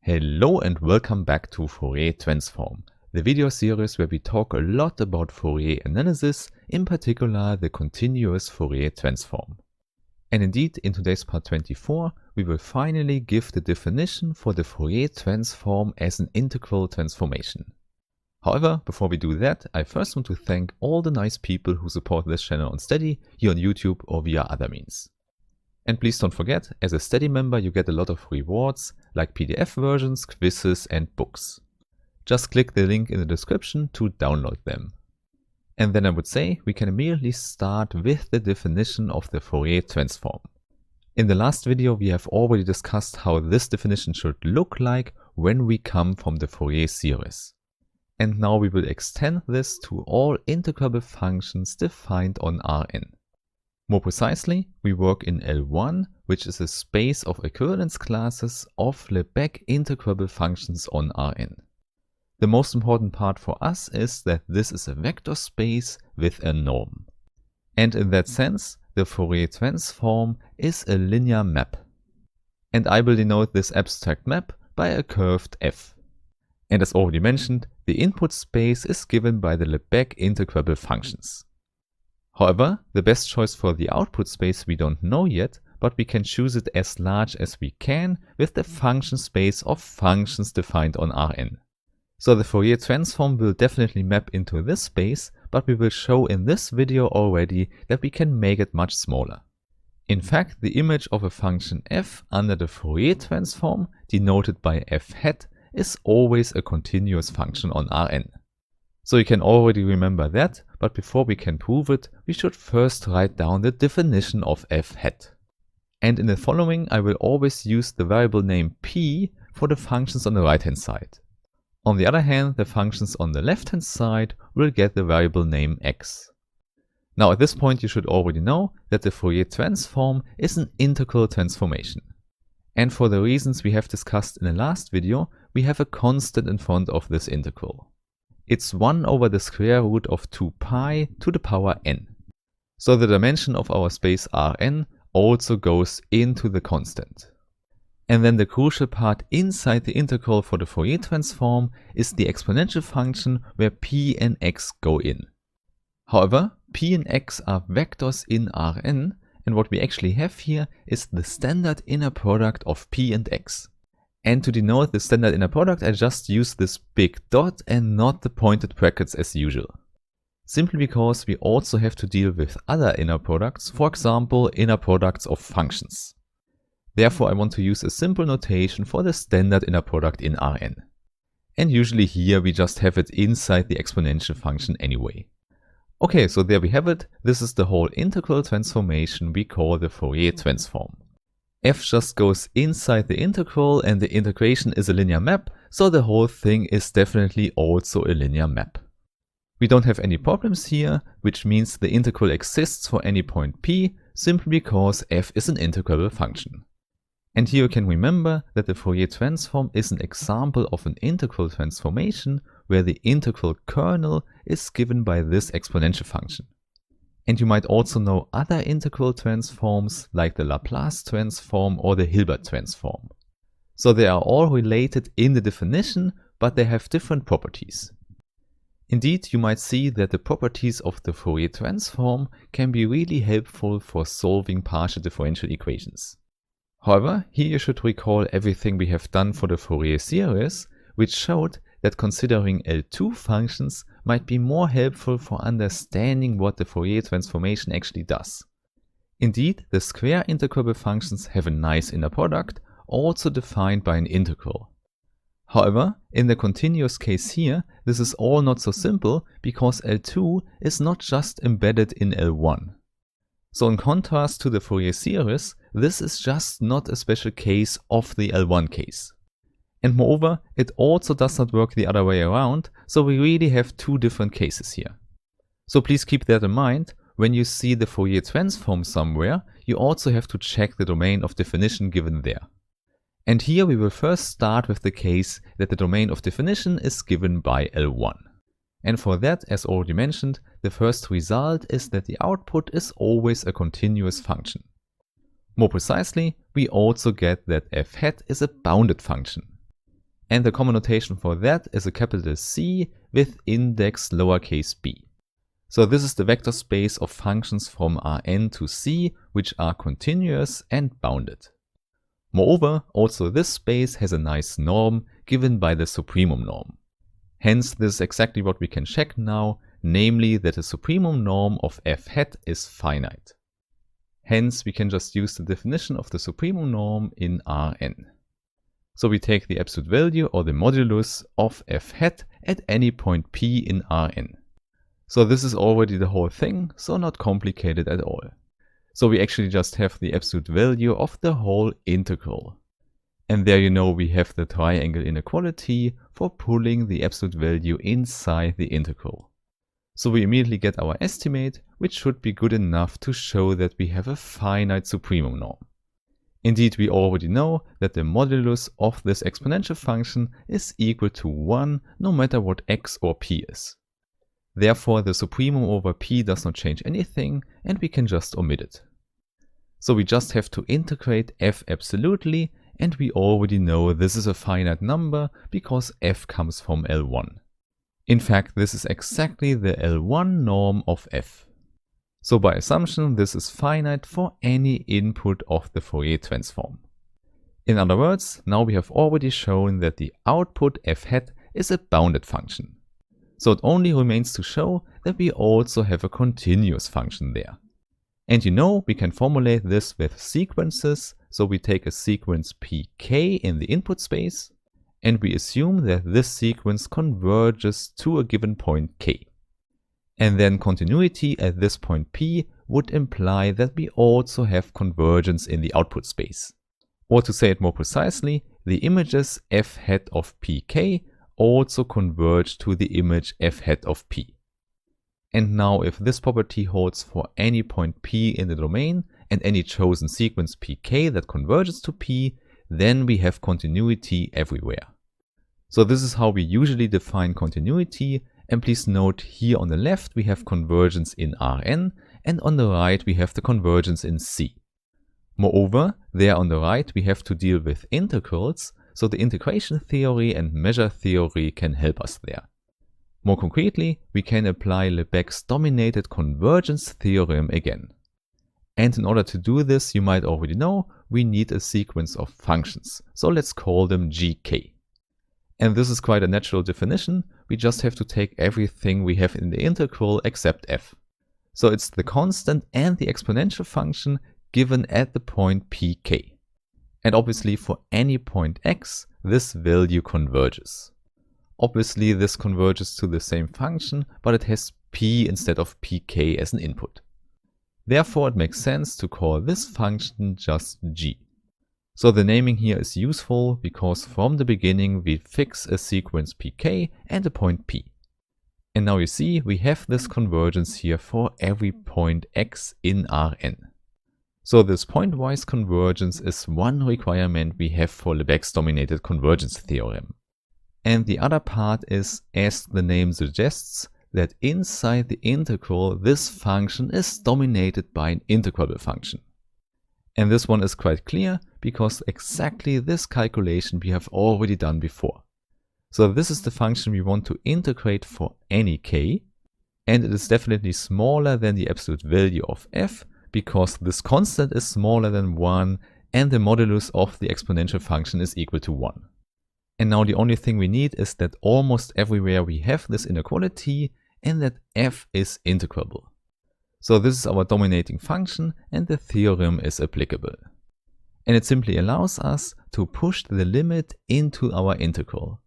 Hello and welcome back to Fourier Transform, the video series where we talk a lot about Fourier analysis, in particular the continuous Fourier transform. And indeed, in today's part 24, we will finally give the definition for the Fourier transform as an integral transformation. However, before we do that, I first want to thank all the nice people who support this channel on Steady, here on YouTube or via other means. And please don't forget, as a Steady member you get a lot of rewards like PDF versions, quizzes and books. Just click the link in the description to download them. And then I would say we can immediately start with the definition of the Fourier transform. In the last video we have already discussed how this definition should look like when we come from the Fourier series. And now we will extend this to all integrable functions defined on Rn. More precisely, we work in L1, which is a space of equivalence classes of Lebesgue integrable functions on Rn. The most important part for us is that this is a vector space with a norm. And in that sense, the Fourier transform is a linear map. And I will denote this abstract map by a curved f. And as already mentioned, the input space is given by the Lebesgue integrable functions. However, the best choice for the output space we don't know yet, but we can choose it as large as we can with the function space of functions defined on Rn. So the Fourier transform will definitely map into this space, but we will show in this video already that we can make it much smaller. In fact, the image of a function f under the Fourier transform, denoted by f hat, is always a continuous function on Rn. So you can already remember that, but before we can prove it, we should first write down the definition of f hat. And in the following I will always use the variable name p for the functions on the right hand side. On the other hand, the functions on the left hand side will get the variable name x. Now at this point you should already know that the Fourier transform is an integral transformation. And for the reasons we have discussed in the last video, we have a constant in front of this integral. It's 1 over the square root of 2 pi to the power n. So the dimension of our space Rn also goes into the constant. And then the crucial part inside the integral for the Fourier transform is the exponential function where p and x go in. However, p and x are vectors in Rn, and what we actually have here is the standard inner product of p and x. And to denote the standard inner product, I just use this big dot and not the pointed brackets as usual. Simply because we also have to deal with other inner products, for example, inner products of functions. Therefore, I want to use a simple notation for the standard inner product in Rn. And usually here we just have it inside the exponential function anyway. Okay, so there we have it. This is the whole integral transformation we call the Fourier transform. F just goes inside the integral and the integration is a linear map, so the whole thing is definitely also a linear map. We don't have any problems here, which means the integral exists for any point p, simply because f is an integrable function. And here you can remember that the Fourier transform is an example of an integral transformation where the integral kernel is given by this exponential function. And you might also know other integral transforms like the Laplace transform or the Hilbert transform. So they are all related in the definition, but they have different properties. Indeed, you might see that the properties of the Fourier transform can be really helpful for solving partial differential equations. However, here you should recall everything we have done for the Fourier series, which showed that considering L2 functions might be more helpful for understanding what the Fourier transformation actually does. Indeed, the square integrable functions have a nice inner product, also defined by an integral. However, in the continuous case here, this is all not so simple because L2 is not just embedded in L1. So in contrast to the Fourier series, this is just not a special case of the L1 case. And moreover, it also does not work the other way around, so we really have two different cases here. So please keep that in mind. When you see the Fourier transform somewhere, you also have to check the domain of definition given there. And here we will first start with the case that the domain of definition is given by L1. And for that, as already mentioned, the first result is that the output is always a continuous function. More precisely, we also get that f hat is a bounded function. And the common notation for that is a capital C with index lowercase b. So this is the vector space of functions from Rn to C which are continuous and bounded. Moreover, also this space has a nice norm given by the supremum norm. Hence, this is exactly what we can check now, namely that the supremum norm of f hat is finite. Hence, we can just use the definition of the supremum norm in Rn. So we take the absolute value or the modulus of f hat at any point p in Rn. So this is already the whole thing, so not complicated at all. So we actually just have the absolute value of the whole integral. And there we have the triangle inequality for pulling the absolute value inside the integral. So we immediately get our estimate, which should be good enough to show that we have a finite supremum norm. Indeed, we already know that the modulus of this exponential function is equal to 1 no matter what x or p is. Therefore, the supremum over p does not change anything and we can just omit it. So we just have to integrate f absolutely, and we already know this is a finite number because f comes from L1. In fact, this is exactly the L1 norm of f. So by assumption, this is finite for any input of the Fourier transform. In other words, now we have already shown that the output f hat is a bounded function. So it only remains to show that we also have a continuous function there. And we can formulate this with sequences, so we take a sequence pk in the input space, and we assume that this sequence converges to a given point k. And then continuity at this point p would imply that we also have convergence in the output space. Or to say it more precisely, the images f hat of pk also converge to the image f hat of p. And now if this property holds for any point p in the domain and any chosen sequence pk that converges to p, then we have continuity everywhere. So this is how we usually define continuity, and please note here on the left we have convergence in Rn and on the right we have the convergence in C. Moreover, there on the right we have to deal with integrals, so the integration theory and measure theory can help us there. More concretely, we can apply Lebesgue's dominated convergence theorem again. And in order to do this, you might already know, we need a sequence of functions. So let's call them gk. And this is quite a natural definition. We just have to take everything we have in the integral except f. So it's the constant and the exponential function given at the point pk. And obviously for any point x, this value converges. Obviously this converges to the same function, but it has p instead of pk as an input. Therefore it makes sense to call this function just g. So the naming here is useful because from the beginning we fix a sequence pk and a point p. And now you see we have this convergence here for every point x in Rn. So this pointwise convergence is one requirement we have for Lebesgue's dominated convergence theorem. And the other part is, as the name suggests, that inside the integral this function is dominated by an integrable function. And this one is quite clear because exactly this calculation we have already done before. So this is the function we want to integrate for any k, and it is definitely smaller than the absolute value of f because this constant is smaller than 1 and the modulus of the exponential function is equal to 1. And now the only thing we need is that almost everywhere we have this inequality and that f is integrable. So this is our dominating function and the theorem is applicable. And it simply allows us to push the limit into our integral.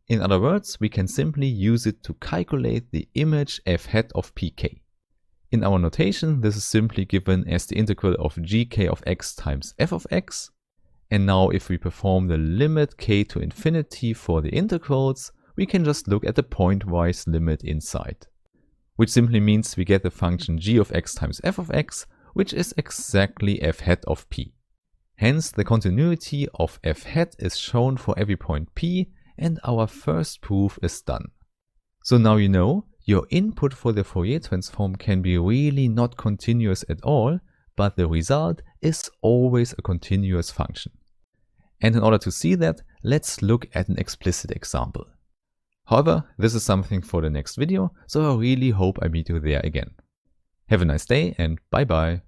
In other words, we can simply use it to calculate the image f hat of pk. In our notation, this is simply given as the integral of gk of x times f of x. And now if we perform the limit k to infinity for the integrals, we can just look at the pointwise limit inside. Which simply means we get the function g of x times f of x, which is exactly f hat of p. Hence the continuity of f hat is shown for every point p, and our first proof is done. So now you know, your input for the Fourier transform can be really not continuous at all, but the result is always a continuous function. And in order to see that, let's look at an explicit example. However, this is something for the next video, so I really hope I meet you there again. Have a nice day and bye bye.